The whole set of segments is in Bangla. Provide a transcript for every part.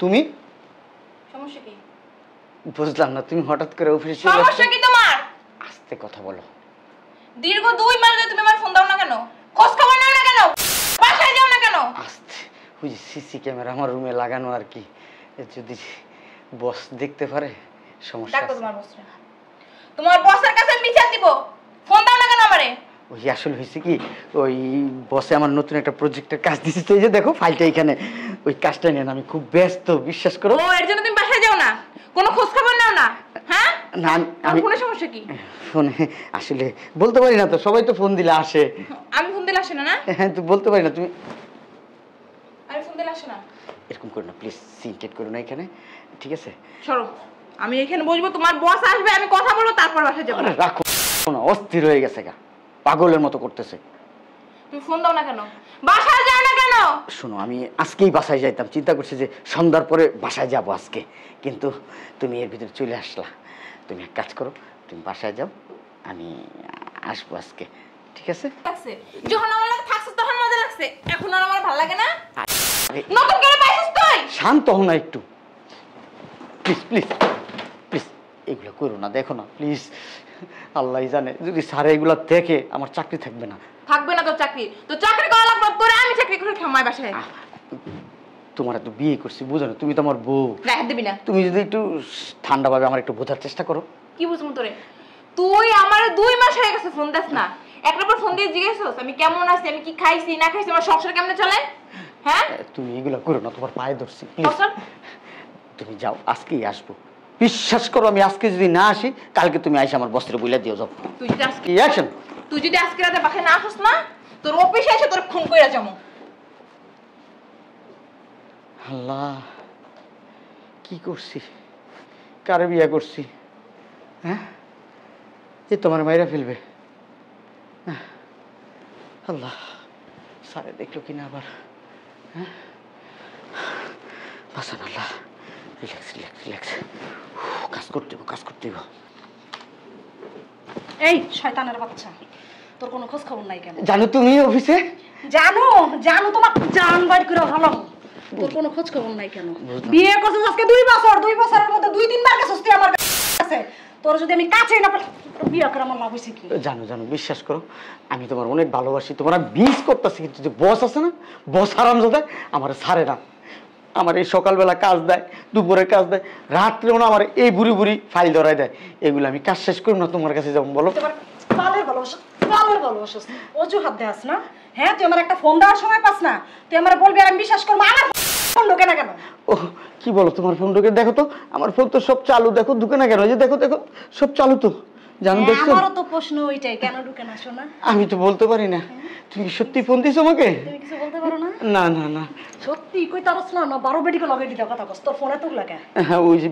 তুমি সমস্যা কি? বুঝলাম না, তুমি হঠাৎ করে অফিসে সমস্যা কি তোমার? আস্তে কথা বলো। দীর্ঘ 2 মাস ধরে তুমি আমার ফোন দাও না কেন? খোঁজ খবর নাও না কেন? বাসায় যাও না কেন? আস্তে, ওই যে সিসি ক্যামেরা আমার রুমে লাগানো আর কি, যদি বস দেখতে পারে সমস্যা ডাকো আছে। তোমার বসরে। তোমার বসের কাছে আমি বিচার দিব। ফোন দাও না কেন আমারে? ওই আসলে হয়েছে কি, ওই বসে আমার নতুন একটা প্রজেক্টের কাজ দিচ্ছে, তো এই যে দেখো ফাইলটা এখানে, ওই কাজটা নিয়ে আমি খুব ব্যস্ত, বিশ্বাস করো। ও এর জন্য তুমি বাসায় যাও না? কোনো খোঁজ খবর নাও না? হ্যাঁ? না আমি ফোনে সমস্যা কি? ফোনে আসলে বলতে পারি না তো, সবাই তো ফোন দিলে আসে। আমি ফোন দিলে আসে না? না হ্যাঁ, তো বলতে পারি না। তুমি আমি ফোন দিলে আসে না? এরকম করো না প্লিজ, সিনকেট করো না এখানে, ঠিক আছে? সরো, আমি এখানে বসবো, তোমার বস আসবে, আমি কথা বলবো, তারপর বাসায় যাবো। আরে রাখো না, অস্থির হয়ে গেছে গা, পাগলের মতো করতেছে। তুমি ফোন দাও না কেন? বাসায় যাও না কেন? শোনো, আমি আজকেই বাসায় যাইতাম, চিন্তা করছি যে সন্ধ্যার পরে বাসায় যাব আজকে, কিন্তু তুমি এর ভিতরে চলে আসলা। তুমি এক কাজ করো, তুমি বাসায় যাও, আমি আসবো আজকে, ঠিক আছে? লাগছে যখন আমার লাগে থাকছিস তখন মজা লাগছে, এখন আর আমার ভালো লাগে না। আরে নতুন করে পাইছিস তুই? শান্ত হও না একটু, প্লিজ প্লিজ প্লিজ, এগুলো করো না, দেখো না প্লিজ, আল্লাহই জানে যদি স্যার এগুলো দেখে আমার চাকরি থাকবে না। থাকবে না তোর চাকরি? তো চাকরি করা লাগবে তোরে, আমি চাকরি করে খামাই বাসায়। তোমার তো বিয়ে করছি, বুঝো না, তুমি তো আমার বউ। রাখ দিবি না? তুমি যদি একটু ঠান্ডাভাবে আমার একটু বোঝার চেষ্টা করো। কি বুঝবো তোরে? তুই আমার 2 মাস হয়ে গেছে ফোন দিস না, একবার পর ফোন দিয়ে জিজ্ঞেস আমি কেমন আছি, আমি কি খাইছি না খাইছি, আমার সংসার কেমনে চলে? হ্যাঁ তুমি এগুলো করো না, তোমার পায়ে ধরছি প্লিজ। সংসার তুমি যাও, আজকেই আসবো, বিশ্বাস করো, আমি আজকে যদি না আসি কালকে তুমি আইসা আমার বস্ত্রে বইলা দিও। যাও তুই যদি আজকে অ্যাকশন। তুই যদি আজকে রাতে বাসায় না আসিস না, তোর অফিসে এসে তোর খুন কইরা যাবো। আল্লাহ, কি করছি, কারে বিয়ে করছি? হ্যাঁ, এ তোমার মাইরা ফেলবে। আল্লাহ, সারে দেখলো কিনা আবার। হ্যাঁ, বাসান আল্লাহ, রিল্যাক্স রিল্যাক্স রিল্যাক্স, কাজ করতে হইব, কাজ করতে হইব। এই শয়তানের বাচ্চা, তোর কোনো খোঁজ খবর নাই কেন? জানো তুমি অফিসে? জানো জানো তোমার জান বাইর করে ভালো, তোর কোনো খোঁজ খবর নাই কেন? বিয়ে করছিস আজকে 2 বছর, 2 বছরের মধ্যে 2-3 বার গেছিস তুই আমার কাছে। তোর যদি আমি কাছে না পেলে বিয়ে করে আমার লাভ হইছে কি? জানো জানো, বিশ্বাস করো, আমি তোমার অনেক ভালোবাসি, তোমার মিস করতেছি, কিন্তু যে বস আছে না, বস হারামজাদা আমার ছাড়ে না। আমার এই সকালবেলা কাজ দেয়, দুপুরে কাজ দেয়, রাত্রেও না আমার এই বুড়ি বুড়ি ফাইল ধরাই দেয়। এগুলো আমি কাজ শেষ করি না তোমার কাছে যাবো, বলো? পালের ভালোবাসা, পালের ভালোবাসা অজুহাত দেয়াস না? হ্যাঁ, তুই আমার একটা ফোন দেওয়ার সময় পাস না, তুই আমার বলবি আর আমি বিশ্বাস করবো? আমার ফোন ঢোকে না কেন? ও কি বলো, তোমার ফোন ঢোকে? দেখো তো আমার ফোন তো সব চালু, দেখো ঢুকে না কেন? এই যে দেখো দেখো, সব চালু তো, জানো দেখছো? আমারও তো প্রশ্ন ওইটাই, কেন ঢুকে না শোনা? আমি তো বলতে পারি না। তুমি সত্যি ফোন দিছো আমাকে? তুমি কিছু বলতে পারো না? না না না, সত্যি কই তারস না? না 12 বেডিকে লগাই দিতে কথা কস, তোর ফোনে তুল লাগে। হ্যাঁ, ওই যে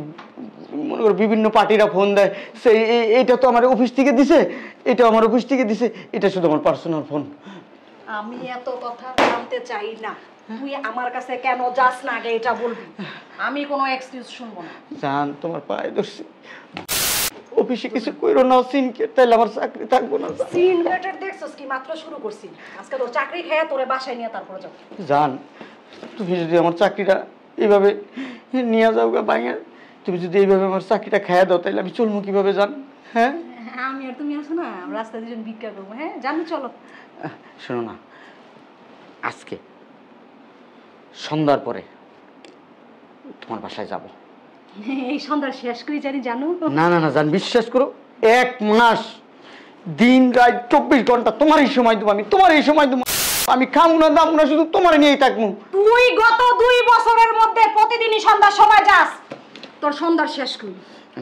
মনে করো বিভিন্ন পার্টিরা ফোন দেয়, সেই এইটা তো আমার অফিস থেকে দিছে, এটা আমার অফিস থেকে দিছে, এটা শুধু আমার পার্সোনাল ফোন। আমি এত কথা জানতে চাই না, তুই আমার কাছে কেন যাস না আগে এটা বলবি, আমি কোনো এক্সকিউজ শুনবো না। জান, তোমার পায়ে ধরছি, অফিসে কিছু কইরো না, সিনকে, তাইলে আমার চাকরি থাকবো না। সিন গেটের দেখছস কি? মাত্র শুরু করছি, আজকে তোর চাকরি খেয়ে তোরে বাসায় নিয়ে তারপর যাও। জান, তুমি যদি আমার চাকরিটা এইভাবে নিয়ে যাও গা ভাঙে, তুমি যদি এইভাবে আমার চাকরিটা খাইয়া দাও, তাহলে আমি চলবো কিভাবে জান? হ্যাঁ, আমি আর তুমি আসো না, রাস্তায় দুজন ভিক্ষা করবো। হ্যাঁ জানো, চলো। শোনো না, আজকে সন্ধ্যার পরে তোমার বাসায় যাব। এই সন্ধ্যা শেষ করে জানি, জানো? না না না জান, বিশ্বাস করো, 1 মাস দিন রাত 24 ঘন্টা তোমার এই সময় দেবো, আমি তোমার এই সময় দেবো, আমি খামু না দামু না, শুধু তোমার নিয়েই থাকবো। তুই গত 2 বছরের মধ্যে প্রতিদিনই সন্ধ্যার সময় যাস, তোর সন্ধ্যার শেষ করি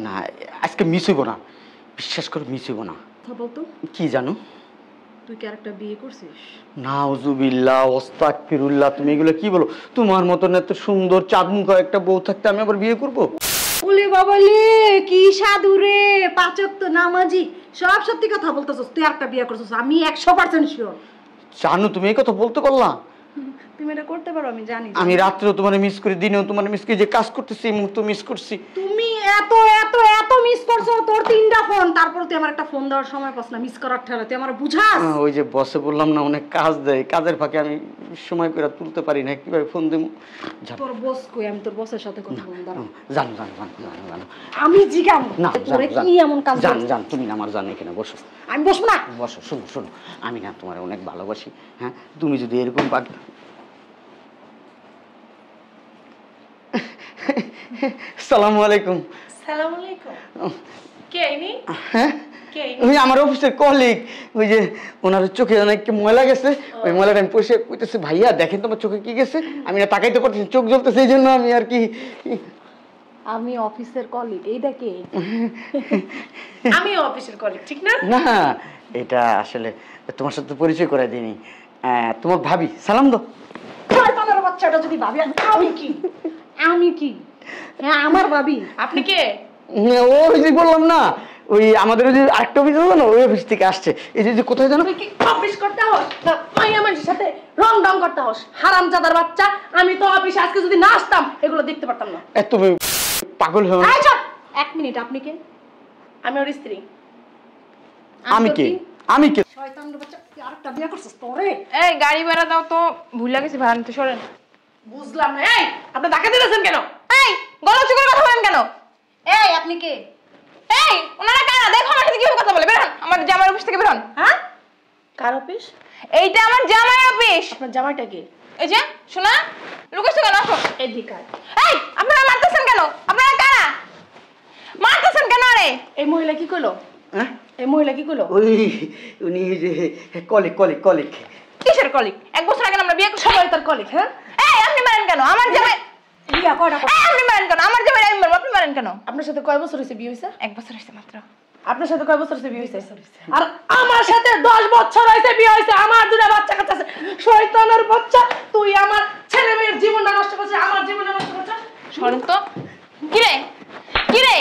না, আজকে মিস হইব না, বিশ্বাস করো মিস হইব না। কথা বলতো, কি জানো? তুই কি আরেকটা বিয়ে করছিস? নাউজুবিল্লাহ ওয়াস্তাগফিরুল্লাহ, তুমি এগুলো কি বলো? তোমার মতন এত সুন্দর চাঁদমুখা একটা বউ থাকতে আমি আবার বিয়ে করব? ওলে বাবালে, কি সাধু রে, 5 ওয়াক্ত নামাজি, সব সত্যি কথা বলতেছস। তুই আরেকটা বিয়ে করছিস, আমি 100% শিওর। জানো তুমি এই কথা বলতে পারলা? তুমি এটা করতে পারো, আমি জানি। আমি রাত্রেও তোমার মিস করি, দিনেও তোমার মিস করি, যে কাজ করতেছি এই মুহূর্তে মিস করছি। তুমি এত এত এত মিস করছো তোর 3টা ফোন, তারপর তুই আমার একটা ফোন দেওয়ার সময় পাস না, মিস করার ঠেলা তুই আমার বুঝাস? ওই যে বসে বললাম না অনেক কাজ দেয়, কাজের ফাঁকে আমি সময় করে তুলতে পারি না, কিভাবে ফোন দেবো? তোর বস কই? আমি তোর বসের সাথে কথা বলবো, দাঁড়া। জানো জানো জানো জানো জানো আমি জিগাম না, তোরে জান, কি এমন কাজ জান করছিস? জান, তুমি না আমার জানো, এখানে বসো। আমি বসবো না। বসো, শোনো শোনো, আমি না তোমার অনেক ভালোবাসি। হ্যাঁ, তুমি যদি এরকম সালামু আলাইকুম। সালাম আলাইকুম। কে ইনি? হ্যাঁ, কে ইনি? ওই আমার অফিসের কলিগ, ওই যে ওনার চোখে অনেক ময়লা গেছে, ওই ময়লাটা আমি পয়সা কইতেছি, ভাইয়া দেখেন তোমার চোখে কি গেছে। আমি না তাকাইতে পারতেছি, চোখ জ্বলতেছে, এই জন্য আমি আর কি। আমি অফিসের কলিগ, এই দেখে আমি অফিসের কলিগ, ঠিক না? না, এটা আসলে তোমার সাথে পরিচয় করে দিইনি, তোমার ভাবি। সালাম দাও। শয়তানের বাচ্চাটা যদি ভাবি আমি কি, আমি কি? হ্যাঁ, আমার ভাবি। আপনি কে? ওই যে বললাম না, ওই আমাদের ওই যে আরেকটা অফিস আছে না, ওই অফিস থেকে আসছে। এই যে কোথায় জানো? তুই কি অফিস করতে হস না মাইয়া মানুষের সাথে রং ডং করতে হস? হারামজাদার বাচ্চা, আমি তো অফিসে আজকে যদি না আসতাম এগুলো দেখতে পারতাম না। তুমি পাগল হও না। এই চুপ! 1 মিনিট, আপনি কে? আমি ওর স্ত্রী। আমি কে? আমি কে? শয়তানের বাচ্চা, তুই আরেকটা বিয়ে করছিস তোরে? এই গাড়ি ভাড়া দাও তো, ভুল লাগেছে ভাড়া নিতে, সরেন। বুঝলাম না। এই আপনি ধাক্কা দিতেছেন কেন? এই গলা চুকের কথা বলেন কেন? এই আপনি কে? এই ওনারা কারা? দেখো আমার সাথে কিভাবে কথা বলে, বের হন আমার জামাই অফিস থেকে, বের হন। হ্যাঁ, কার অফিস? এইটা আমার জামাই অফিস। আপনার জামাইটা কে? এই যে শোনা, লুকাইছো কেন? আসো। এদিকে আয়। এই আপনারা মারতেছেন কেন? আপনারা কারা? মারতেছেন কেন? আরে এই মহিলা কি কইলো? হ্যাঁ, এই মহিলা কি কইলো? ওই উনি যে কলিগ কলিগ কলিগ। কিসের কলিগ? 1 বছর আগে আমরা বিয়ে করছি। সবাই তার কলিগ। হ্যাঁ, এই আপনি মারেন কেন আমার জামাই? বিয়া কয়টা করছিস? এই আপনি মারেন কেন আমার জামাই? আমি মারবো, আপনি মারেন কেন? আপনার সাথে কয় বছর হয়েছে বিয়ে হয়েছে? 1 বছর হয়েছে মাত্র। আপনার সাথে কয় বছর হয়েছে বিয়ে হয়েছে? আর আমার সাথে 10 বছর হয়েছে বিয়ে হয়েছে। আমার 2টা বাচ্চা কাচ্চা আছে। শয়তানের বাচ্চা, তুই আমার ছেলে মেয়ের জীবনটা নষ্ট করছিস, আমার জীবনটা নষ্ট করছিস। সরেন তো। কিরে কিরে?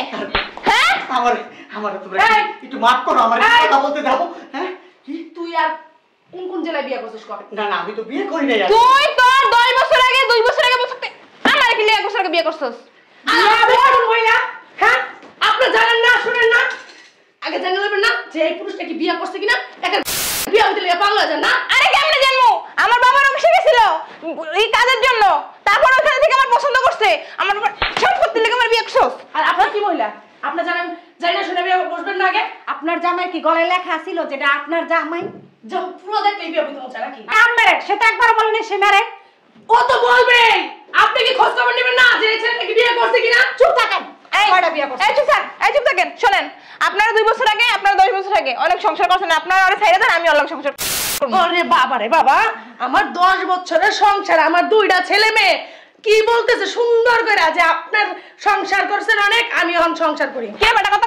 হ্যাঁ, আমার আমার তোমরা এই! একটু মাফ করো, আমার এই! কথা বলতে দাও। হ্যাঁ, কি? তুই আর কোন কোন জেলায় বিয়ে করছিস কবে? না না, আমি তো বিয়ে করি নাই। তুই তোর 2 বছর আগে 2 বছর আগে বলতে আমার কি 1 বছর আগে বিয়ে করছস? আমি কোন মহিলা? হ্যাঁ, আপনি জানেন না, শুনেন না? আগে জানতে নেবেন না যে এই পুরুষটা কি বিয়ে করছে কিনা? একটা বিয়ে হইতে লাগে পাগল হয়ে যান না? আরে কেমনে জানবো? আমার বাবার অফিসে গেছিল এই কাজের জন্য, তারপর ওখানে থেকে আমার পছন্দ করছে, আমার বাবার সম্পত্তি লেগে আমার বিয়ে করছস। আর আপনার কি মহিলা? আপনি জানেন যাই না শুনে বিয়ে বসবেন না আগে? আপনার জামাই কি গলায় লেখা ছিল যেটা আপনার জামাই? যে পুরো দেখলে বিয়ে হইতে মন চায় নাকি? মেরে সেটা একবার বলেনি, সে মেরে। ও তো বলবে। আপনি কি খোঁজ খবর নেবেন না যে এই ছেলেটা কি বিয়ে করছে কিনা? চুপ থাকেন। এই কয়টা বিয়ে করছিস? এই চুপ থাক, এই চুপ থাকেন। শুনেন, আপনারা 2 বছর আগে, আপনারা 10 বছর আগে অনেক সংসার করছেন, আপনারা আরে ছাইড়া দেন, আমি অনেক সংসার করব। ওরে বাবা রে বাবা, আমার 10 বছরের সংসার, আমার 2টা ছেলে মেয়ে। কি বলতেছে সুন্দর করে যে আপনার সংসার করছেন অনেক, আমি এখন সংসার করি। কে বেটা কথা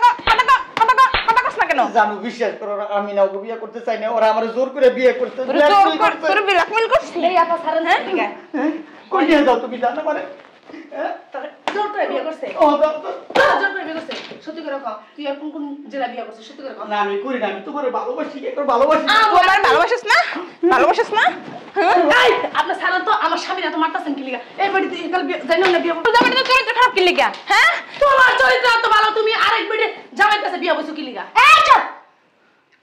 কস না কেন? জানো, বিশ্বাস করো, আমি না ওকে বিয়ে করতে চাই না, ওরা আমার জোর করে বিয়ে করতে। তোর জোর কর, তোর ব্ল্যাকমেল করছিস? এই আপা সারেন ঠিক আছে। কই নিয়ে যাও তুমি, জানো মানে? তাহলে জোর করে বিয়ে করছে? ও দাও তো। জোর করে বিয়ে করছে? সত্যি করে কও, তুই আর কোন কোন জেলা বিয়ে করছিস? সত্যি করে কও। না, আমি করি না, আমি তোমার ভালোবাসি, একবার ভালোবাসি। তুই আমার ভালোবাসিস না? ভালোবাসিস না? এই আপনি সারেন তো, আমার স্বামীরা তো মারতাছেন কি লিগা? এই বাড়িতে একাল জানো না বিয়ে তোর জামাইটা তো চরিত্র খারাপ কি লিগা? হ্যাঁ, তোমার চরিত্র এত ভালো, তুমি আরেক বেডে জামাইর কাছে বিয়ে বসো কি লিগা? এই চুপ!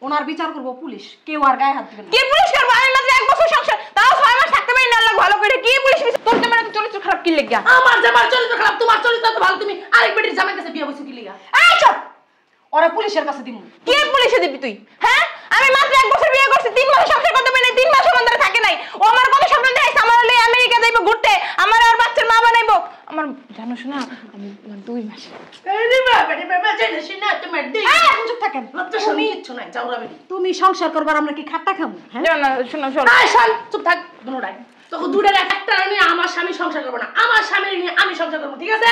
ওনার বিচার করবো পুলিশ, কেউ আর গায়ে হাত দিবে না। কি পুলিশ করবো? আমি মাত্র 1 বছর সংসার, তাও 6 মাস থাকতে পারি না, আল্লাহ ভালো করে। কি পুলিশ? তোর জামাইটা তো চরিত্র খারাপ কি লিগা? আমার জামার চরিত্র খারাপ, তোমার চরিত্র এত ভালো, তুমি আরেক বেডে জামাইর কাছে বিয়ে বসো কি লিগা? এই চুপ! ওরা পুলিশের কাছে দিমু। কি পুলিশে দিবি তুই? হ্যাঁ, আমি মাত্র 1 বছর বিয়ে করছি, 3 মাস সংসার করতে পারি না, 3 মাস আমার ধরে থাকে নাই। ও আমার কত স্বপ্ন দেখাইছে, আমার হলে আমেরিকা যাইবো ঘুরতে, আমার আর বাচ্চার মা বানাইবো। আমার জানো শোনা, আমি 2 মাস। আরে বাবা রে বাবা, জানিস না তোমার দিই। এই এখন চুপ থাকেন। লজ্জা শরম কিচ্ছু নাই, যাও রাবেনি। তুমি সংসার করবার, আমরা কি খাট্টা খামু? হ্যাঁ, জানো না, শোনো শোনো। আয় শাল, চুপ থাক দুনোটাই। তখন দুটার একটা নিয়ে আমার স্বামী সংসার করবে না, আমার স্বামীর নিয়ে আমি সংসার করবো, ঠিক আছে?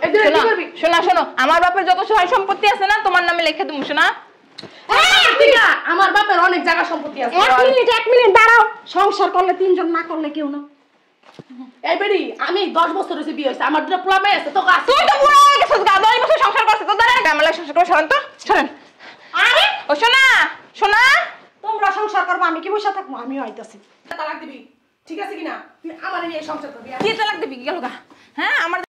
এই দুটো কি করবি? শোনো, আমার বাপের যত সহায় সম্পত্তি আছে না, তোমার নামে লিখে দেবো। শোনা, ঠিক আছে, আমার বাপের অনেক জায়গা সম্পত্তি আছে। 1 মিনিট দাঁড়াও। সংসার করলে 3 জন, না করলে কেউ না। এই বেডি, আমি 10 বছর হয়েছে বিয়ে হয়েছে, আমার দুটো পোলা মেয়ে আছে, তোকে আছে। তুই তো বুড়া হয়ে গেছিস গা, 10 বছর সংসার করছিস, তো দাঁড়া না, আমার সংসার করে শোনেন তো, শোনেন। আরে ও শোনা, তোমরা সংসার করবো, আমি কি বসে থাকবো? আমিও আইতাছি। তালাক দিবি, ঠিক আছে কিনা? তুই আমার নিয়ে সংসার করবি। কি তালাক দিবি? গেল গা। হ্যাঁ, আমার